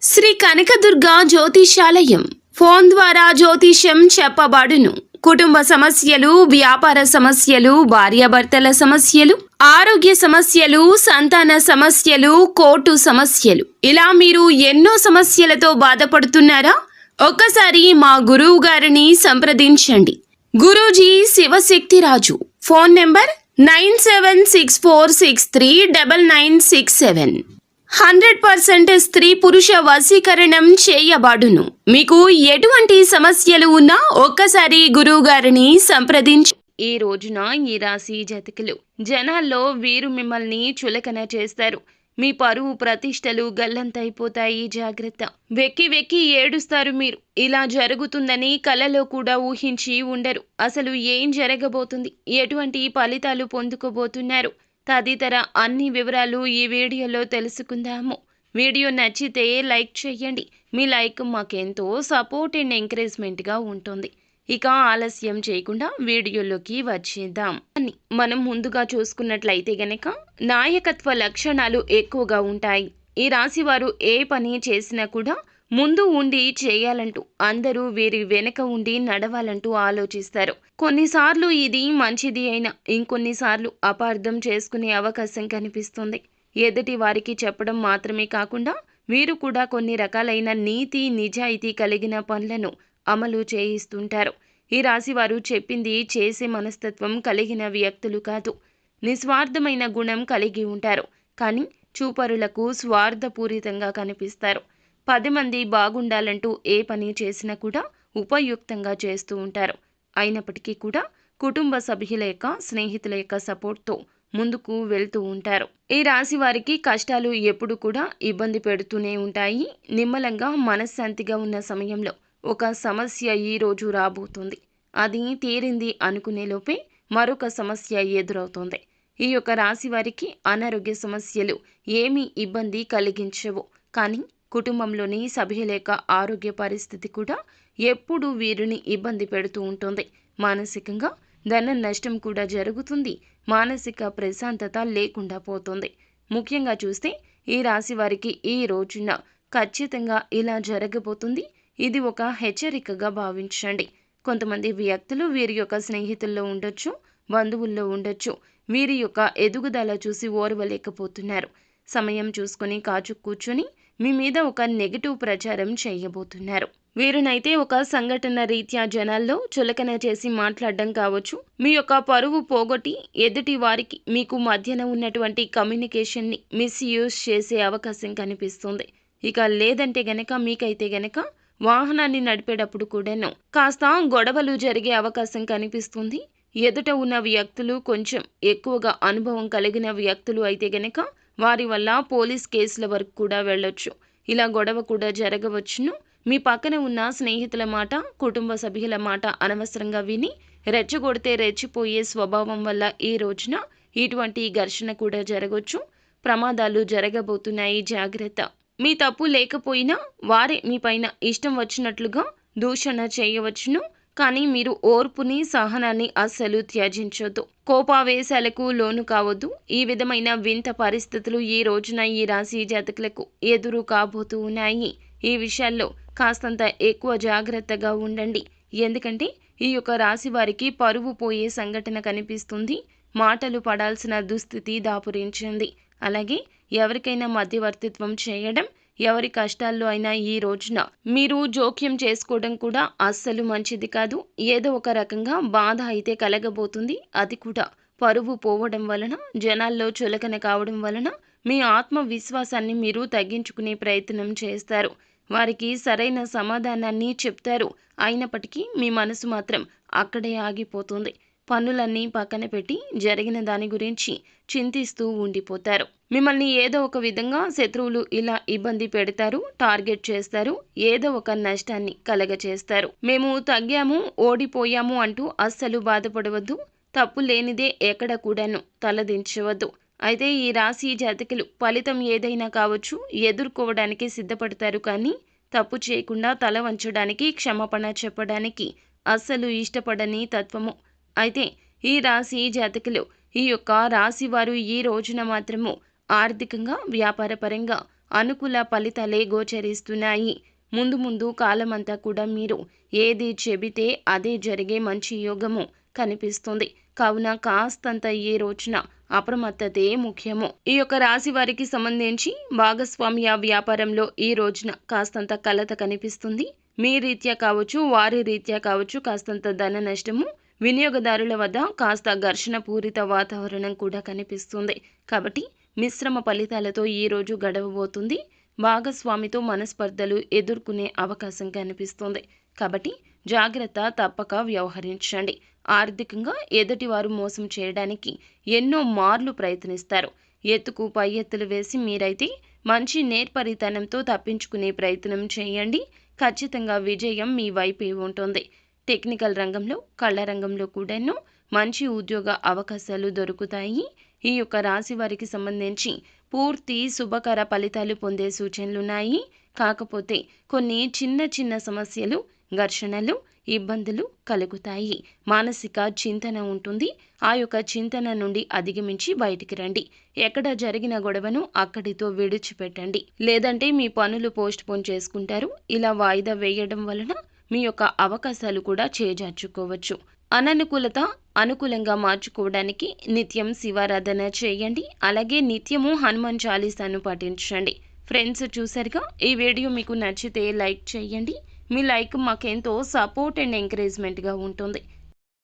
Shri Kanakadurga జ్యోతిషాలయం phone ద్వారా జ్యోతిష్యం చెప్పబడును. కుటుంబ సమస్యలు, వ్యాపార సమస్యలు, భార్యాభర్తల సమస్యలు, ఆరోగ్య సమస్యలు, సంతాన సమస్యలు, కోర్టు సమస్యలు, ఇలా మీరు ఎన్నో సమస్యలతో బాధపడుతున్నారా? ఒక్కసారి మా గురువు గారిని సంప్రదించండి. గురూజీ శివశక్తిరాజు. Phone number 9764639967. 100% స్త్రీ పురుష వశీకరణం చేయబడును. మీకు ఎటువంటి సమస్యలు ఉన్నా ఒక్కసారి గురువు గారిని సంప్రదించి. ఈ రోజున ఈ రాశి జాతకులు జనాల్లో వీరు మిమ్మల్ని చులకన చేస్తారు. మీ పరువు ప్రతిష్టలు గల్లంతైపోతాయి. జాగ్రత్త. వెక్కి వెక్కి ఏడుస్తారు మీరు. ఇలా జరుగుతుందని కలలో కూడా ఊహించి ఉండరు. అసలు ఏం జరగబోతుంది, ఎటువంటి ఫలితాలు పొందుకోబోతున్నారు తదితర అన్ని వివరాలు ఈ వీడియోలో తెలుసుకుందాము. వీడియో నచ్చితే లైక్ చేయండి. మీ లైక్ మాకెంతో సపోర్ట్ అండ్ ఎంకరేజ్మెంట్గా ఉంటుంది. ఇక ఆలస్యం చేయకుండా వీడియోలోకి వచ్చేద్దాం. మనం ముందుగా చూసుకున్నట్లయితే గనక నాయకత్వ లక్షణాలు ఎక్కువగా ఉంటాయి. ఈ రాశి వారు ఏ పని చేసినా కూడా ముందు ఉండి చేయాలంటూ, అందరూ వీరి వెనక ఉండి నడవాలంటూ ఆలోచిస్తారు. కొన్నిసార్లు ఇది మంచిది అయినా ఇంకొన్నిసార్లు అపార్థం చేసుకునే అవకాశం కనిపిస్తుంది. ఎదుటి వారికి చెప్పడం మాత్రమే కాకుండా వీరు కూడా కొన్ని రకాలైన నీతి నిజాయితీ కలిగిన పనులను అమలు చేయిస్తుంటారు. ఈ రాశి వారు చెప్పింది చేసే మనస్తత్వం కలిగిన వ్యక్తులు కాదు. నిస్వార్థమైన గుణం కలిగి ఉంటారు. కానీ చూపరులకు స్వార్థపూరితంగా కనిపిస్తారు. 10 మంది బాగుండాలంటూ ఏ పని చేసినా కూడా ఉపయుక్తంగా చేస్తూ ఉంటారు. అయినప్పటికీ కూడా కుటుంబ సభ్యుల యొక్క, స్నేహితుల యొక్క సపోర్ట్తో ముందుకు వెళ్తూ ఉంటారు. ఈ రాశి వారికి కష్టాలు ఎప్పుడు కూడా ఇబ్బంది పెడుతూనే ఉంటాయి. నిమ్మలంగా మనశ్శాంతిగా ఉన్న సమయంలో ఒక సమస్య ఈ రోజు రాబోతుంది. అది తీరింది అనుకునే లోపే మరొక సమస్య ఎదురవుతుంది. ఈ యొక్క రాశి వారికి అనారోగ్య సమస్యలు ఏమీ ఇబ్బంది కలిగించవు. కానీ కుటుంబంలోని సభ్యుల యొక్క ఆరోగ్య పరిస్థితి కూడా ఎప్పుడూ వీరిని ఇబ్బంది పెడుతూ ఉంటుంది. మానసికంగా ధన నష్టం కూడా జరుగుతుంది. మానసిక ప్రశాంతత లేకుండా పోతుంది. ముఖ్యంగా చూస్తే ఈ రాశి వారికి ఈ రోజున ఖచ్చితంగా ఇలా జరగబోతుంది. ఇది ఒక హెచ్చరికగా భావించండి. కొంతమంది వ్యక్తులు వీరి యొక్క స్నేహితుల్లో ఉండొచ్చు, బంధువుల్లో ఉండొచ్చు. వీరి యొక్క ఎదుగుదల చూసి ఓర్వలేకపోతున్నారు. సమయం చూసుకొని కాచు కూర్చొని మీ మీద ఒక నెగిటివ్ ప్రచారం చేయబోతున్నారు. వీరునైతే ఒక సంఘటన రీత్యా జనాల్లో చులకన చేసి మాట్లాడడం కావచ్చు, మీ యొక్క పరువు పోగొట్టి ఎదుటి వారికి మీకు మధ్యన ఉన్నటువంటి కమ్యూనికేషన్ని మిస్యూజ్ చేసే అవకాశం కనిపిస్తుంది. ఇక లేదంటే గనక మీకైతే గనక వాహనాన్ని నడిపేటప్పుడు కూడాను కాస్త గొడవలు జరిగే అవకాశం కనిపిస్తుంది. ఎదుట ఉన్న వ్యక్తులు కొంచెం ఎక్కువగా అనుభవం కలిగిన వ్యక్తులు అయితే గనక వారి వల్ల పోలీస్ కేసుల వరకు కూడా వెళ్ళొచ్చు. ఇలా గొడవ కూడా జరగవచ్చును. మీ పక్కన ఉన్న స్నేహితుల మాట, కుటుంబ సభ్యుల మాట అనవసరంగా విని రెచ్చగొడితే రెచ్చిపోయే స్వభావం వల్ల ఈ రోజున ఇటువంటి ఘర్షణ కూడా జరగవచ్చు. ప్రమాదాలు జరగబోతున్నాయి. జాగ్రత్త. మీ తప్పు లేకపోయినా వారే మీ పైన ఇష్టం వచ్చినట్లుగా దూషణ చేయవచ్చును. కానీ మీరు ఓర్పుని, సహనాన్ని అస్సలు త్యజించొద్దు. కోపావేశాలకు లోను కావద్దు. ఈ విధమైన వింత పరిస్థితులు ఈ రోజున ఈ రాశి జాతకులకు ఎదురు కాబోతూ ఉన్నాయి. ఈ విషయాల్లో కాస్తంత ఎక్కువ జాగ్రత్తగా ఉండండి. ఎందుకంటే ఈ యొక్క రాశి వారికి పరువు పోయే సంఘటన కనిపిస్తుంది. మాటలు పడాల్సిన దుస్థితి దాపురించింది. అలాగే ఎవరికైనా మధ్యవర్తిత్వం చేయడం, ఎవరి కష్టాల్లో అయినా ఈ రోజున మీరు జోక్యం చేసుకోవడం కూడా అస్సలు మంచిది కాదు. ఏదో ఒక రకంగా బాధ అయితే కలగబోతుంది. అది కూడా పరువు పోవడం వలన, జనాల్లో చులకన కావడం వలన మీ ఆత్మవిశ్వాసాన్ని మీరు తగ్గించుకునే ప్రయత్నం చేస్తారు. వారికి సరైన సమాధానాన్ని చెప్తారు. అయినప్పటికీ మీ మనసు మాత్రం అక్కడే ఆగిపోతుంది. పనులన్నీ పక్కన పెట్టి జరిగిన దాని గురించి చింతిస్తూ ఉండిపోతారు. మిమ్మల్ని ఏదో ఒక విధంగా శత్రువులు ఇలా ఇబ్బంది పెడతారు, టార్గెట్ చేస్తారు, ఏదో ఒక నష్టాన్ని కలగచేస్తారు. మేము తగ్గాము, ఓడిపోయాము అంటూ అస్సలు బాధపడవద్దు. తప్పు లేనిదే ఎక్కడ కూడాను తలదించవద్దు. అయితే ఈ రాశి జాతకులు ఫలితం ఏదైనా కావచ్చు ఎదుర్కోవడానికి సిద్ధపడతారు. కానీ తప్పు చేయకుండా తల వంచడానికి, క్షమాపణ చెప్పడానికి అస్సలు ఇష్టపడని తత్వము. అయితే ఈ రాశి జాతకులు, ఈ యొక్క రాశి వారు ఈ రోజున మాత్రము ఆర్థికంగా, వ్యాపారపరంగా అనుకూల ఫలితాలే గోచరిస్తున్నాయి. ముందు ముందు కాలమంతా కూడా మీరు ఏది చెబితే అదే జరిగే మంచి యోగము కనిపిస్తుంది. కావున కాస్తంత ఈ రోజున అప్రమత్తతే ముఖ్యము. ఈ యొక్క రాశి వారికి సంబంధించి భాగస్వామ్య వ్యాపారంలో ఈ రోజున కాస్తంత కలత కనిపిస్తుంది. మీ రీత్యా కావచ్చు, వారి రీత్యా కావచ్చు కాస్తంత ధన నష్టము, వినియోగదారుల వద్ద కాస్త ఘర్షణ పూరిత వాతావరణం కూడా కనిపిస్తుంది. కాబట్టి మిశ్రమ ఫలితాలతో ఈ రోజు గడవబోతుంది. భాగస్వామితో మనస్పర్ధలు ఎదుర్కొనే అవకాశం కనిపిస్తుంది. కాబట్టి జాగ్రత్త తప్పక వ్యవహరించండి. ఆర్థికంగా ఎదుటివారు మోసం చేయడానికి ఎన్నో మార్లు ప్రయత్నిస్తారు. ఎత్తుకు పై ఎత్తులు వేసి మీరైతే మంచి నేర్పరితనంతో తప్పించుకునే ప్రయత్నం చేయండి. ఖచ్చితంగా విజయం మీ వైపే ఉంటుంది. టెక్నికల్ రంగంలో, కళ రంగంలో కూడాను మంచి ఉద్యోగ అవకాశాలు దొరుకుతాయి. ఈ యొక్క రాశి వారికి సంబంధించి పూర్తి శుభకర ఫలితాలు పొందే సూచనలున్నాయి. కాకపోతే కొన్ని చిన్న చిన్న సమస్యలు, ఘర్షణలు, ఇబ్బందులు కలుగుతాయి. మానసిక చింతన ఉంటుంది. ఆ యొక్క చింతన నుండి అధిగమించి బయటికి రండి. ఎక్కడ జరిగిన గొడవను అక్కడితో విడిచిపెట్టండి. లేదంటే మీ పనులు పోస్ట్ పోన్ చేసుకుంటారు. ఇలా వాయిదా వేయడం వలన మీ యొక్క అవకాశాలు కూడా చేజార్చుకోవచ్చు. అననుకూలత అనుకూలంగా మార్చుకోవడానికి నిత్యం శివారాధన చేయండి. అలాగే నిత్యము హనుమాన్ చాలీసాను పఠించండి. ఫ్రెండ్స్, చూసారుగా, ఈ వీడియో మీకు నచ్చితే లైక్ చేయండి. మీ లైక్ మాకెంతో సపోర్ట్ అండ్ ఎంకరేజ్మెంట్గా ఉంటుంది.